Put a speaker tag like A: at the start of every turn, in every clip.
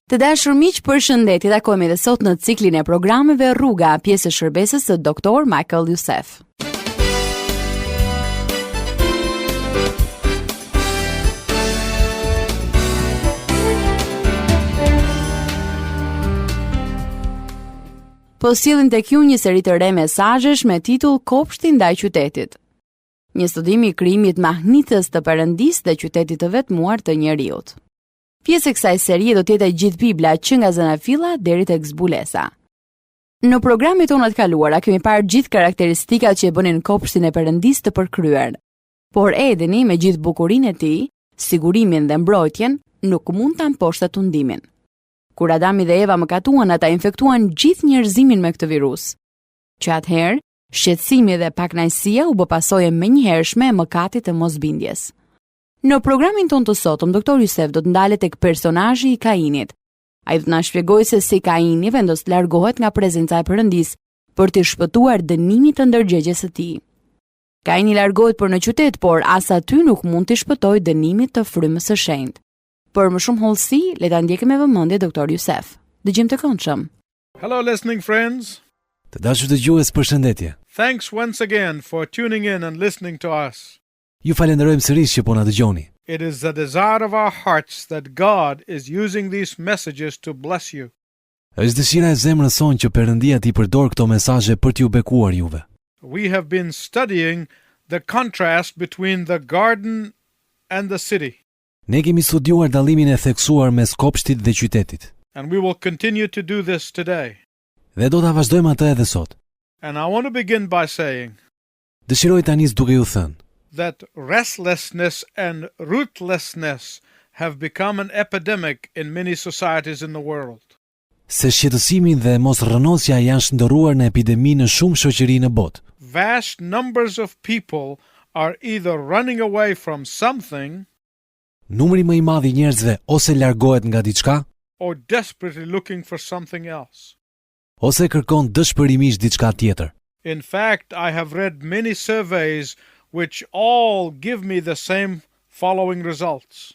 A: Të dashur miq, përshëndetje. Takojmë edhe sot në ciklin e programeve Rruga, pjesë e shërbesës së Dr. Michael Youssef. Po sillin tek ju një seri të re mesazhesh me titull Kopshti ndaj qytetit. Një studim i krijimit mahnitës të Perëndisë dhe qytetit të vetmuar të njerëzit. Pjesë e kësaj serie do të jetë gjithë Bibla që nga Zanafilla deri tek Zbulesa. Në programet tona të kaluara kemi parë gjithë karakteristikat që e bënin kopshtin e Perëndisë të përkryer. Por Edeni me gjithë bukurinë e tij, sigurimin dhe mbrojtjen, nuk mund ta mposhtë tundimin. Kur Adami dhe Eva mëkatuan, ata infektuan gjithë njerëzimin me këtë virus. Që atëherë, shqetësimi dhe pakënaqësia u bë pasojë menjëhershme e mëkatit të mosbindjes. Në programin ton të sotëm, Dr. Youssef do të ndalet tek personazhi i Kainit. Ai do të na shpjegojë se si Kaini vendos të largohet nga prezenca e Perëndisë për të shpëtuar dënimit të ndërgjegjes së tij. Kaini largohet për në qytet, por as aty nuk mund të shpëtojë dënimit të frymës së shenjtë. Për më shumë hollësi, le ta ndjekim me vëmendje Dr. Youssef. Dëgjim të këndshëm.
B: Hello listening friends.
C: Të dashur dëgjues, përshëndetje.
B: Thanks once again for tuning in and listening to us.
C: Ju falenderojmë sërish që po na dëgjoni.
B: It is the desire of our hearts that God is using these messages to bless you.
C: Është dëshira e zemrës sonë që Perëndia t'i përdor këto mesazhe për t'ju bekuar juve.
B: We have been studying the contrast between the garden and the city.
C: Ne kemi studiuar dallimin e theksuar mes kopshtit dhe qytetit.
B: And we will continue to do this today.
C: Dhe do ta vazhdojmë atë edhe sot.
B: And I want to begin by saying
C: Dëshiroj tani duke ju thënë
B: that restlessness and rootlessness have become an epidemic in many societies in the world.
C: se shqetësimi dhe mosrrënosja janë shndërruar në epidemi në shumë shoqëri në botë.
B: Vast numbers of people are either running away from something
C: Numri më i madh i njerëzve ose largohet nga diçka,
B: or desperately looking for something else.
C: ose kërkon dëshpërimisht diçka tjetër.
B: In fact, I have read many surveys which all give me the same following results.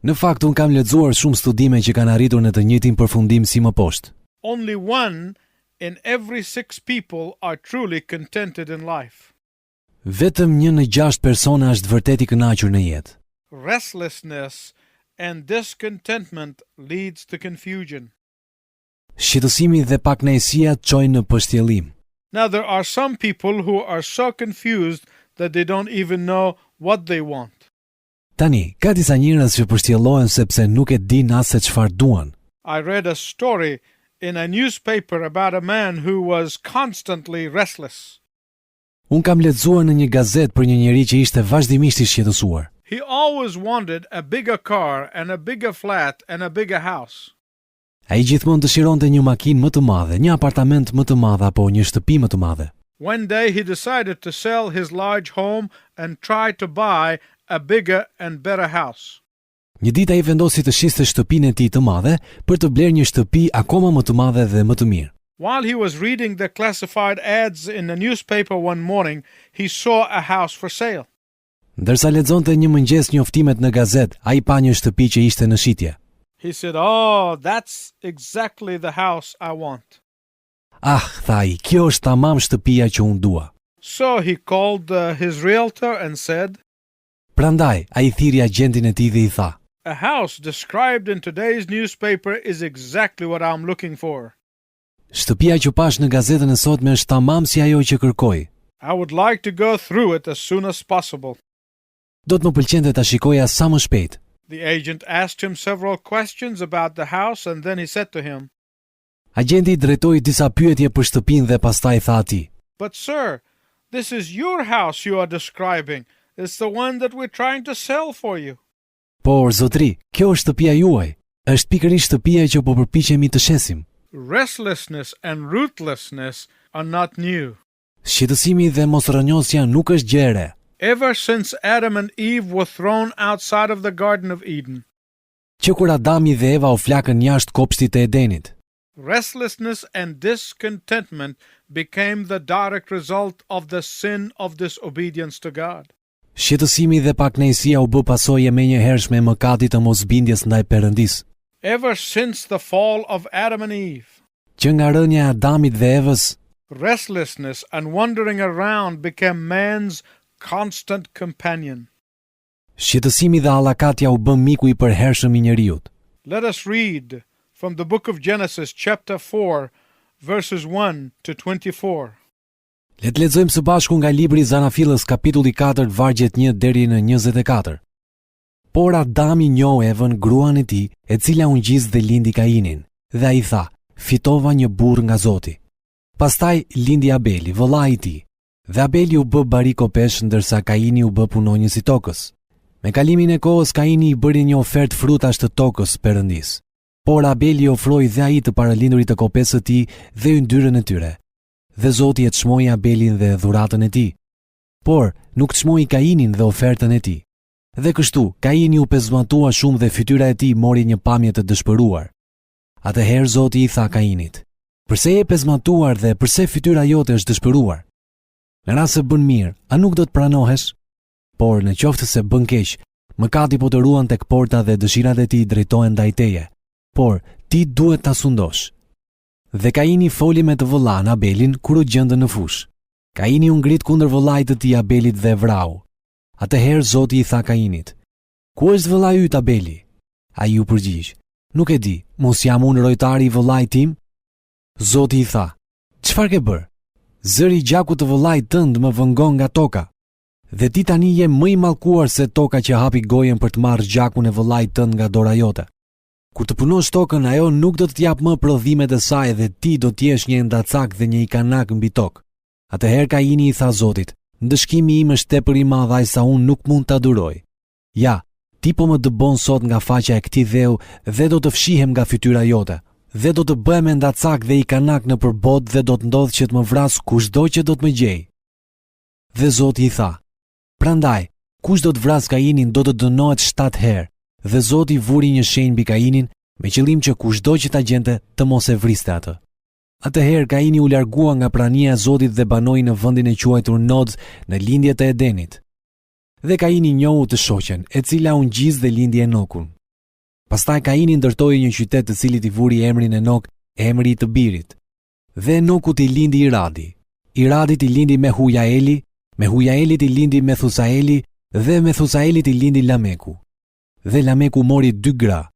C: Në fakt, unë kam lexuar shumë studime që kanë arritur në të njëjtin përfundim si më poshtë.
B: Only 1 in every 6 people are truly contented in life.
C: Vetëm 1 në 6 persona është vërtet i kënaqur në jetë.
B: Restlessness and discontentment leads to confusion.
C: Shqetësimi dhe pakënaqësia çojnë në pështjellim.
B: Now there are some people who are so confused that they don't even know what they want.
C: Tani, ka disa njerëz që pështjellohen sepse nuk e dinë as se çfarë duan.
B: I read a story in a newspaper about a man who was constantly restless.
C: Unë kam lexuar në një gazetë për një njeri që ishte vazhdimisht i shqetësuar.
B: He always wanted a bigger car and a bigger flat and a bigger house.
C: Ai gjithmonë dëshironte një makinë më të madhe, një apartament më të madh apo një shtëpi më të madhe.
B: One day he decided to sell his large home and try to buy a bigger and better house.
C: Një ditë ai vendosi të shiste shtëpinë e tij të madhe për të blerë një shtëpi akoma më të madhe dhe më të mirë.
B: While he was reading the classified ads in the newspaper one morning, he saw a house for sale.
C: Ndërsa lexonte një mëngjes njoftimet në gazetë, ai pa një shtëpi që ishte në shitje.
B: He said, "Oh, that's exactly the house I want."
C: Ah, tha ai, kjo është tamam shtëpia që unë dua.
B: So he called his realtor and said,
C: Prandaj, ai thiri agentin e tij dhe i tha:
B: "A house described in today's newspaper is exactly what I'm looking for.
C: Shtëpia që pash në gazetën e sotme është tamam si ajo që kërkoj.
B: I would like to go through it as soon as possible."
C: Do të më pëlqente ta shikoja sa më shpejt.
B: The agent asked him several questions about the house and then he said to him,
C: Agenti drejtoi disa pyetje për shtëpinë dhe pastaj tha atij:
B: "But sir, this is your house you are describing. It's the one that we're trying to sell for you."
C: Por zotri, kjo është shtëpia juaj. Është pikërisht shtëpia që po përpiqemi të shesim.
B: Restlessness and rootlessness are not new.
C: Shqetësimi dhe mosrrënjosja nuk është gjë e re.
B: Ever since Adam and Eve were thrown outside of the Garden of Eden,
C: Që kur Adami dhe Eva u flakën jashtë kopshtit të Edenit,
B: restlessness and discontentment became the direct result of the sin of disobedience to God.
C: shqetësimi dhe pakënaqësia u bë pasojë menjëhershme e mëkatit të mosbindjes ndaj Perëndisë.
B: Ever since the fall of Adam and Eve,
C: Që nga rënja e Adamit dhe Evës,
B: restlessness and wandering around became man's constant companion.
C: shqetësimi dhe allakatja u bën miku i përhershëm i njeriut.
B: Let us read from the book of Genesis, chapter 4, verses 1 to 24.
C: Le të lexojmë së bashku nga libri i Zanafillës kapitulli 4 vargjet 1 deri në 24. Por Adami njoh Evën, gruan e tij, e cila u ngjis dhe lindi Kainin, dhe ai tha: "Fitova një burr nga Zoti." Pastaj lindi Abeli, vëllai i tij, dhe Abeli u bë bari kopesh ndërsa Kaini u bë punonjës i tokës. Me kalimin e kohës Kaini i bëri një ofertë frutash të tokës Perëndis. Por Abeli ofroi dhe ai të paralindurit të kopesë së tij dhe yndyrën e tyre. Dhe Zoti e çmoi Abelin dhe dhuratën e tij. Por nuk çmoi Kainin dhe ofertën e tij. Dhe kështu Kaini u pezmatua shumë dhe fytyra e tij mori një pamje të dëshpëruar. Atëherë Zoti i tha Kainit: "Pse je pezmatuar dhe pse fytyra jote është dëshpëruar? Në rast se bën mirë, a nuk do të pranohesh? Por në qoftë se bën keq, mëkati po të ruan tek porta dhe dëshirat e tij drejtohen ndaj teje. Por ti duhet ta sundosh." Dhe Kaini foli me të vëllain Abelin kur u gjendën në fushë. Kaini u ngrit kundër vëllait të tij Abelit dhe e vrau. Atëherë Zoti i tha Kainit: "Ku është vëllai yt Abeli?" Ai u përgjigj: "Nuk e di, mos jam unë rojtari i vëllait tim?" Zoti i tha: "Çfarë ke bërë? Zëri i gjakut të vëllait tënd më vëngon nga toka. Dhe ti tani je më i mallkuar se toka që hapi gojen për të marrë gjakun e vëllait tënd nga dora jote. Kur të punosh tokën, ajo nuk do të jap më prodhimet e saj dhe ti do të jesh një ndacak dhe një ikanak mbi tokë." Atëherë Kaini i tha Zotit: "Ndëshkimi im është tepër i madh aq sa unë nuk mund ta duroj. Ja, ti po më dëbon sot nga faqja e këtij dheu dhe do të fshihem nga fytyra jote, dhe do të bëhem ndacak dhe ikanak në përbot dhe do të ndodh që të më vras kushdo që do të më gjej." Dhe Zoti i tha: "Prandaj, kush do të vras Kainin do të dënohet 7 herë." Dhe Zoti vuri një shenjë mbi Kainin me qëllim që kushdo që ta gjente të mos e vriste atë. Atëherë Kaini u largua nga prania e Zotit dhe banoi në vendin e quajtur Nod në lindjet e Edenit. Dhe Kaini njohu të shoqen, e cila u ngjis dhe lindi Enokun. Pastaj Kaini ndërtoi një qytet të cilit i vuri emrin Enok, emri i të birit. Dhe Enokut i lindi Iradi. Iradit i lindi Mehujaeli, Mehujaelit i lindi Methusaeli dhe Methusaelit i lindi Lameku. Dhe Lameku mori 2 gra.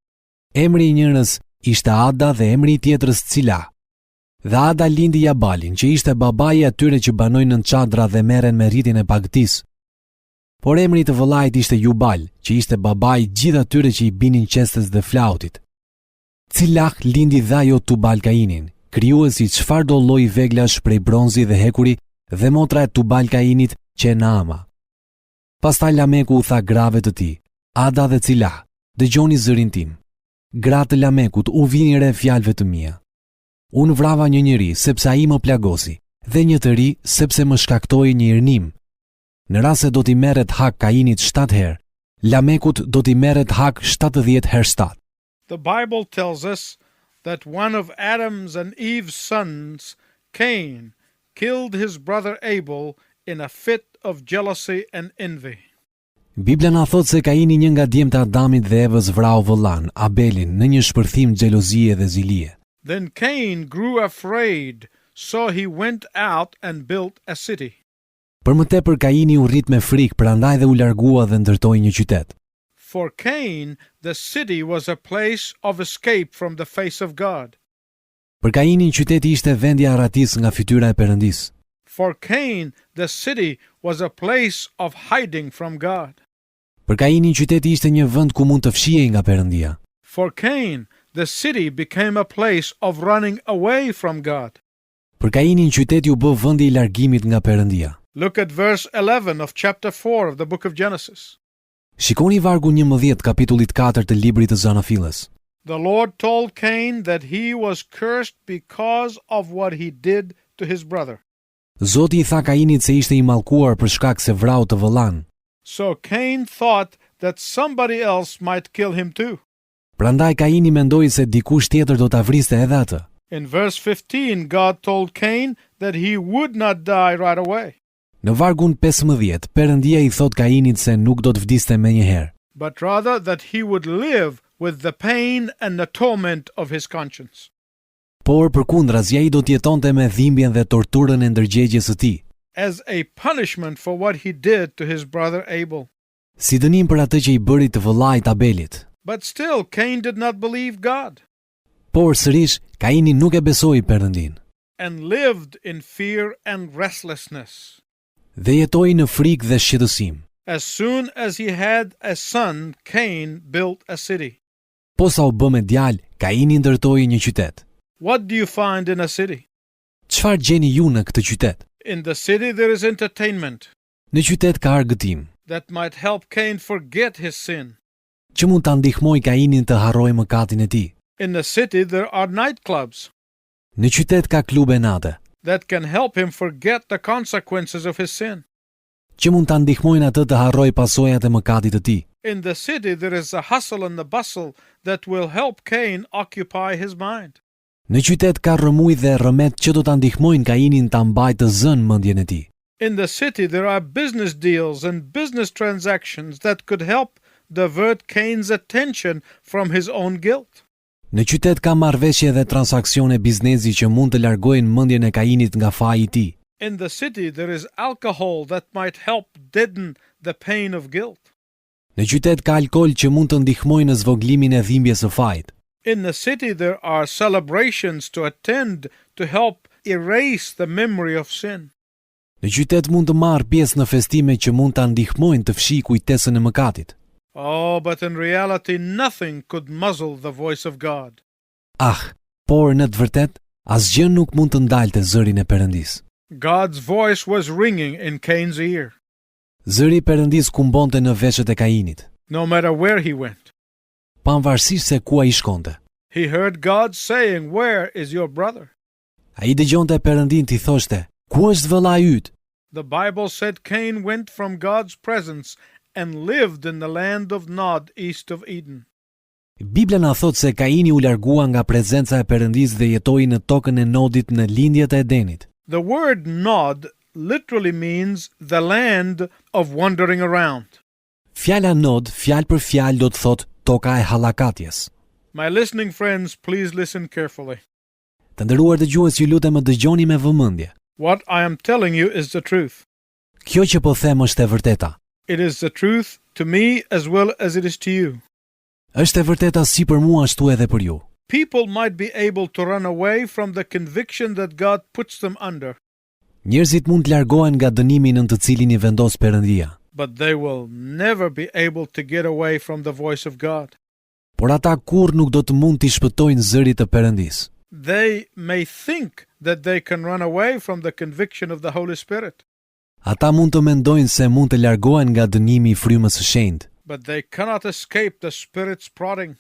C: Emri i njërës ishte Ada dhe emri i tjetrës Cila. Dhe Ada lindi Jabalin, që ishte babai i atyre që banojnë në çadra dhe merren me rritin e pagëtisë. Por emri i të vëllait ishte Jubal, që ishte babai i gjithë atyre që i binin qestes dhe flautit. Cilah lindi dhe ajo Tubal Kainin, krijuesi çfarëdo lloji veglash prej bronzi dhe hekuri, dhe motra e Tubal Kainit që e Naama. Pastaj Lameku u tha grave të tij: "Ada dhe Cilah, dëgjoni zërin tim. Gratë të Lamekut u vini re fjalëve të mia. Unë vrava një njeri sepse ai më plagosi, dhe një të ri sepse më shkaktoi një irnim. Në rast se do t'i merret hak Kainit 7 herë, Lamekut do t'i merret hak 70 herë 7.
B: The Bible tells us that one of Adam's and Eve's sons, Cain, killed his brother Abel in a fit of jealousy and envy.
C: Bibla na thot se Kaini, një nga djemtë e Adamit dhe Evës, vrau vëllan Abelin në një shpërthim xhelozie dhe zilie.
B: Then Cain grew afraid, so he went out and built a city.
C: Për më tepër Kaini u rrit me frikë, prandaj dhe u largua dhe ndërtoi një qytet.
B: For Cain, the city was a place of escape from the face of God.
C: Për Kainin qyteti ishte vendi i arratis nga fytyra e Perëndis.
B: For Cain, the city was a place of hiding from God.
C: Për Kainin qyteti ishte një vend ku mund të fshihej nga Perëndia.
B: For Cain, the city became a place of running away from God.
C: Për Kainin qyteti u bë vendi i largimit nga Perëndia.
B: Look at verse 11 of chapter 4 of the book of Genesis.
C: Shikoni vargu 11 kapitullit 4 të librit të Zanafillës.
B: The Lord told Cain that he was cursed because of what he did to his brother.
C: Zoti i tha Kainit se ishte i mallkuar për shkak se vrau të vëllan.
B: So Cain thought that somebody else might kill him too.
C: Prandaj Kaini mendoi se dikush tjetër do ta vriste edhe atë.
B: In verse 15, God told Cain that he would not die right away,
C: Në vargun 15, Perëndia i thot Kainit se nuk do të vdiste menjëherë,
B: but rather that he would live with the pain and the torment of his conscience.
C: Por përkundrazi ai do të jetonte me dhimbjen dhe torturën e ndërgjegjes së tij,
B: as a punishment for what he did to his brother Abel.
C: si dënim për atë që i bëri të vëllait Abelit.
B: But still, Cain did not believe God
C: Por sërish, Kaini nuk e besoi Perëndin
B: and lived in fear and restlessness.
C: dhe jetoi në frikë dhe shqetësim.
B: As soon as he had a son, Cain built a city.
C: Posa u bë me djalë, Kaini ndërtoi një qytet.
B: What do you find in a city?
C: Çfarë gjeni ju në këtë qytet?
B: In the city there is entertainment
C: Në qytet ka argëtim,
B: that might help Cain forget his sin.
C: që mund ta ndihmojë Kainin të harrojë mëkatin e tij.
B: In the city there are nightclubs
C: Në qytet ka klube nate,
B: that can help him forget the consequences of his sin.
C: që mund ta ndihmojnë atë të harrojë pasojat e mëkatit të tij.
B: In the city there is a hustle and the bustle that will help Cain occupy his mind.
C: Në qytet ka rrëmuj dhe rrëmet që do ta ndihmojnë Kainin ta mbajë të zënë mendjen e tij.
B: In the city there are business deals and business transactions that could help divert Cain's attention from his own guilt.
C: Në qytet ka marrëveshje dhe transaksione biznesi që mund të largojnë mendjen e Kainit nga faji i tij.
B: In the city there is alcohol that might help deaden the pain of guilt.
C: Në qytet ka alkool që mund të ndihmojnë në zvoglimin e dhimbjes së fajit.
B: In the city there are celebrations to attend to help erase the memory of sin.
C: Në qytet mund të marrë pjesë në festime që mund ta ndihmojnë të fshijë kujtesën e mëkatit.
B: Oh, but in reality nothing could muzzle the voice of God.
C: Por në të vërtet, asgjë nuk mund të ndalte zërin e Perëndis.
B: God's voice was ringing in Cain's ear,
C: Zëri i Perëndis kumbonte në veshët e Kainit,
B: no matter where he went.
C: pavarësisht se ku ai shkonte.
B: He heard God saying, "Where is your brother?"
C: Ai dëgjonte Perëndin t'i thoshte, "Ku është vëllai yt?"
B: The Bible said Cain went from God's presence and lived in the land of Nod east of Eden.
C: Bibla na thot se Kaini u largua nga prezenca e Perëndis dhe jetoi në tokën e Nodit në lindjet e Edenit.
B: The word Nod literally means the land of wandering around.
C: Fjala Nod, fjalë për fjalë do të thot toka e hallakatjes.
B: My listening friends, please listen carefully.
C: Të nderuar dëgjues, ju lutem më dëgjoni me vëmendje.
B: What I am telling you is the truth.
C: Kjo që po them është e vërteta.
B: It is the truth to me as well as it is to you.
C: Është e vërteta si për mua ashtu edhe për ju.
B: People might be able to run away from the conviction that God puts them under,
C: Njerëzit mund të largohen nga dënimi në të cilin i vendos Perëndia,
B: but they will never be able to get away from the voice of God.
C: por ata kurrë nuk do të mund t'i shpëtojnë zërit të Perëndis.
B: They may think that they can run away from the conviction of the Holy Spirit,
C: Ata mund të mendojnë se mund të largohen nga dënimi i frymës së shenjtë,
B: but they cannot escape the Spirit's prodding.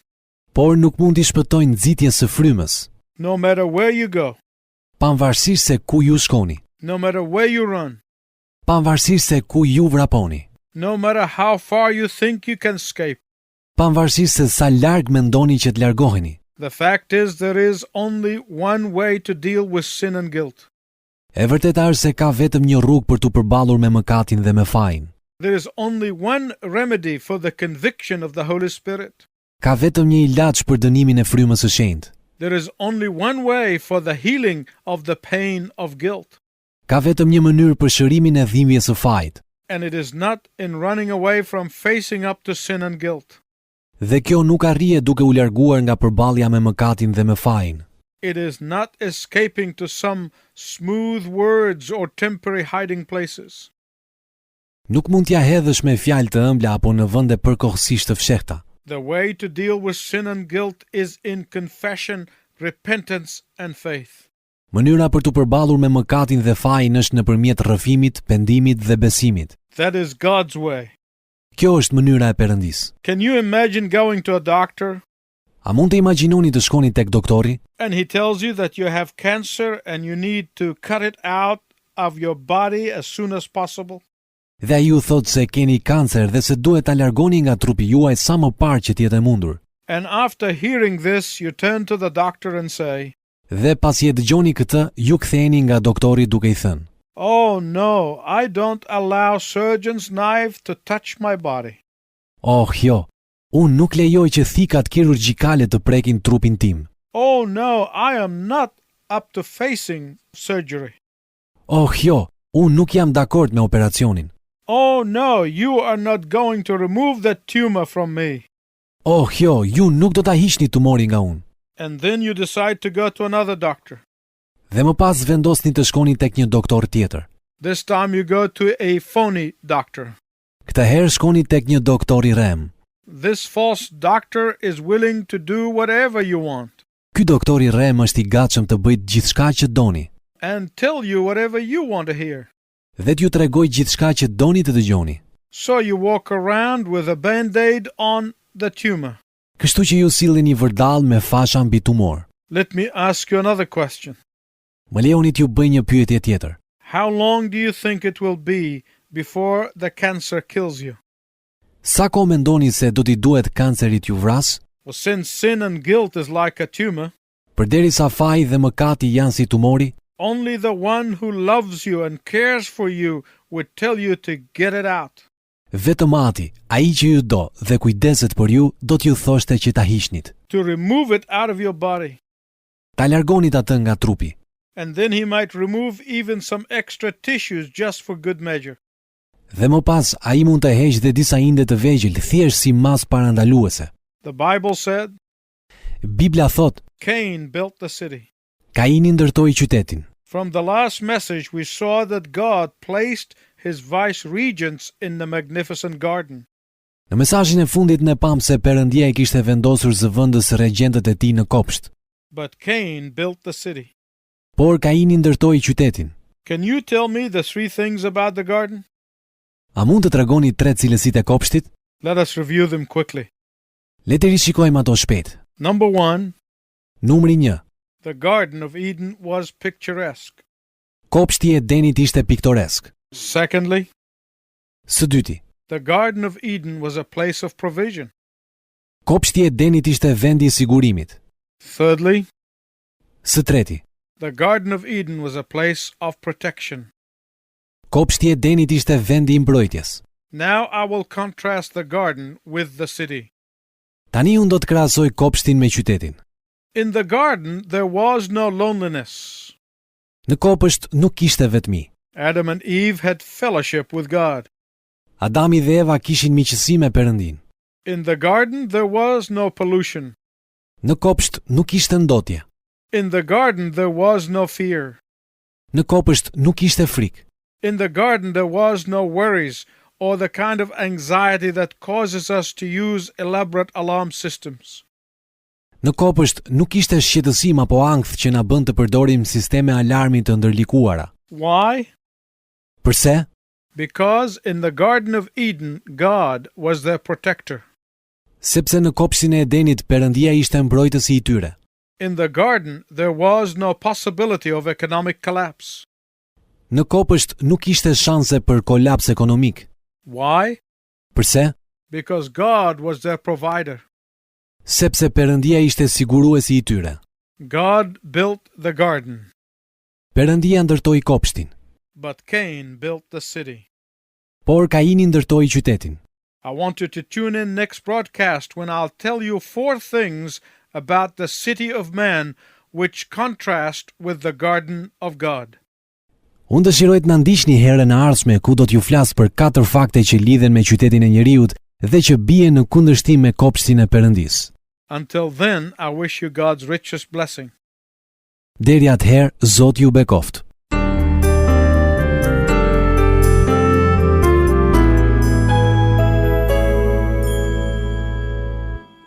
C: por nuk mund t'i shpëtojnë nxitjes së frymës,
B: No matter where you go,
C: pavarësisht se ku ju shkoni,
B: no matter where you run,
C: pavarësisht se ku ju vraponi,
B: no matter how far you think you can escape,
C: pavarësisht se sa larg mendoni që të largoheni.
B: the fact is there is only one way to deal with sin and guilt.
C: E vërteta është se ka vetëm një rrugë për t'u përballur me mëkatin dhe me fajin.
B: There is only one remedy for the conviction of the Holy Spirit.
C: Ka vetëm një ilaç për dënimin e frymës së shenjtë.
B: There is only one way for the healing of the pain of guilt.
C: Ka vetëm një mënyrë për shërimin e dhimbjes së fajit.
B: And it is not in running away from facing up to sin and guilt.
C: Dhe kjo nuk arrihet duke u larguar nga përballja me mëkatin dhe me fajin.
B: It is not escaping to some smooth words or temporary hiding places.
C: Nuk mund t'ja hedhësh me fjalë të ëmbla apo në vende përkohësisht të fshehta.
B: The way to deal with sin and guilt is in confession, repentance, and faith.
C: Mënyra për t'u përballur me mëkatin dhe fajin është nëpërmjet rrëfimit, pendimit dhe besimit.
B: That is God's way.
C: Kjo është mënyra e Perëndis.
B: Can you imagine going to a doctor
C: A mund të imagjinoni të shkoni tek doktori
B: and he tells you that you have cancer and you need to cut it out of your body as soon as possible?
C: dhe ai ju thot se keni kancer dhe se duhet ta largoni nga trupi juaj sa më parë që të jetë e mundur.
B: And after hearing this, you turn to the doctor and say,
C: Dhe pasi e dëgjoni këtë, ju ktheheni nga doktori duke I thënë:
B: "Oh no, I don't allow surgeon's knife to touch my body."
C: "Oh, jo, Unë nuk lejoj që thikat kirurgjikale të prekin trupin tim.
B: Oh no, I am not up to facing surgery.
C: Oh jo, unë nuk jam dakord me operacionin.
B: Oh no, you are not going to remove that tumor from me.
C: Oh jo, ju nuk do ta hiqni tumorin nga unë.
B: And then you decide to go to another doctor.
C: Dhe më pas vendosni të shkoni tek një doktor tjetër.
B: This time you go to a phony doctor.
C: Këtë herë shkoni tek një doktor I rrem.
B: This false doctor is willing to do whatever you want
C: Ky doktor I rrem është I gatshëm të bëjë gjithçka që doni
B: and tell you whatever you want to hear.
C: dhe t'ju tregojë gjithçka që doni të dëgjoni.
B: So you walk around with a band-aid on the tumor.
C: Kështu që ju sillni një vërdall me fasha mbi tumor.
B: Let me ask you another question.
C: Më lejoni t'ju bëj një pyetje tjetër.
B: How long do you think it will be before the cancer kills you?
C: Sa kohë mendoni se do t'i duhet kancerit ju vras?
B: Well, since sin and guilt is like a tumor,
C: Përderisa faji dhe mëkati janë si tumori,
B: only the one who loves you and cares for you would tell you to get it out.
C: vetëm Ati, ai që ju do dhe kujdeset për ju, do t'ju thoshte që ta hiqnit.
B: To remove it out of your body.
C: Ta largonit atë nga trupi.
B: And then he might remove even some extra tissues just for good measure.
C: Dhe më pas, ai mund të heqë dhe disa inde të vegjël, thjesht si mas parandaluese.
B: The Bible said
C: Bibla thot,
B: Cain built the city.
C: Kaini ndërtoi qytetin.
B: From the last message, we saw that God placed his vice regents in the magnificent garden.
C: Në mesazhin e fundit ne pam se Perëndia I kishte vendosur zëvendës regjentët e tij në kopsht.
B: But Cain built the city.
C: Por Kaini ndërtoi qytetin.
B: Can you tell me the three things about the garden?
C: A mund të tregoni 3 cilësitë e kopshtit?
B: Let us review them quickly.
C: Le të rishikojmë ato shpejt.
B: Number 1,
C: Numri 1.
B: the Garden of Eden was picturesque.
C: Kopshti I Edenit ishte piktoresk.
B: Secondly,
C: Së dyti,
B: the Garden of Eden was a place of provision.
C: kopshti I Edenit ishte vendi I sigurimit.
B: Thirdly,
C: Së treti,
B: the Garden of Eden was a place of protection.
C: kopshti I Edenit ishte vendi I mbrojtjes.
B: Now I will contrast the garden with the city.
C: Tani unë do të krahasoj kopshtin me qytetin.
B: In the garden, there was no loneliness.
C: Në kopsht nuk kishte vetmi.
B: Adam and Eve had fellowship with God.
C: Adami dhe Eva kishin miqësi me Perëndin.
B: In the garden, there was no pollution.
C: Në kopsht nuk ishte ndotje.
B: In the garden, there was no fear.
C: Në kopsht nuk ishte frikë.
B: In the garden, there was no worries or the kind of anxiety that causes us to use elaborate alarm systems.
C: Në kopsht nuk ishte shqetësim apo ankth që na bën të përdorim sisteme alarmi të ndërlikuara.
B: Why?
C: Përse?
B: Because in the Garden of Eden, God was their protector.
C: Sepse në kopshtin e Edenit Perëndia ishte mbrojtësi I tyre.
B: In the garden, there was no possibility of economic collapse.
C: Në kopsht nuk ishte shanse për kolaps ekonomik.
B: Why?
C: Përse?
B: Because God was their provider.
C: Sepse Perëndia ishte siguruesi I tyre.
B: God built the garden,
C: Perëndia ndërtoi kopshtin,
B: but Cain built the city.
C: por Kaini ndërtoi qytetin.
B: I want you to tune in next broadcast when I'll tell you 4 things about the city of man which contrast with the garden of God.
C: Unë dëshiroj të na ndiqni herën e ardhshme ku do t'ju flas për 4 fakte që lidhen me qytetin e njeriut dhe që bien në kundërshtim me kopshtin e Perëndis.
B: Until then, I wish you God's richest blessing.
C: Deri atëherë, Zoti ju bekoft.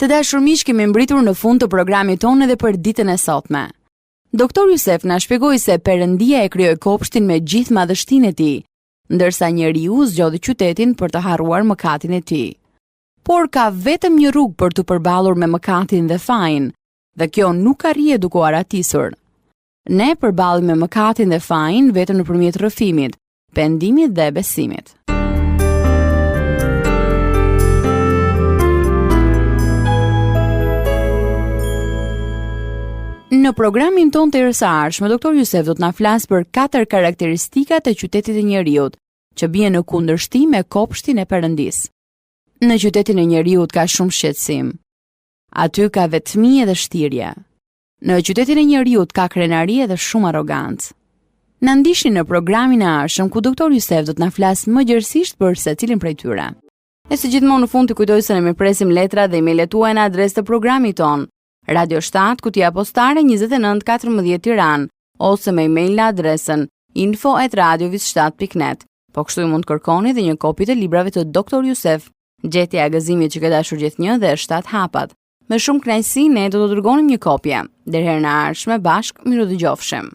A: Të dashur miq, kemi mbritur në fund të programit tonë edhe për ditën e sotme. Doktor Jusef na shpjegoi se Perëndia e krijoi kopshtin me gjithë madhështinë e tij, ndërsa njeriu zgjodhi qytetin për të harruar mëkatin e tij. Por ka vetëm një rrugë për të përballur me mëkatin dhe fajin, dhe kjo nuk arrie duke u aratisur. Ne përballemi me mëkatin dhe fajin vetëm nëpërmjet rrëfimit, pendimit dhe besimit. Në programin ton të erësarshëm, Doktor Jusef do të na flas për 4 karakteristikat e qytetit të njeriut, që bien në kundërshtim me kopshtin e Perëndis. Në qytetin e njeriut ka shumë shqetësim. Aty ka vetmi dhe shtirje. Në qytetin e njeriut ka krenari dhe shumë arrogancë. Na ndiqni në programin e ardhshëm ku doktor Jusef do të na flasë më gjerësisht për secilin prej tyre. E si gjithmonë në fund të kujtoj se ne më presim letra dhe email-et tuaja në adresë të programit ton. Radio 7, Kutia Postare 2914 Tiranë, ose me email në adresën info@radiovis7.net. Po kështu mund të kërkoni dhe një kopje të librave të doktor Jusef, Gjetja e gëzimit që ka dashur gjithnjë dhe 7 hapat. Me shumë kënaqësi ne do të dërgonim një kopje. Deri herë në ardhshme bashkë, miru dëgjofshim.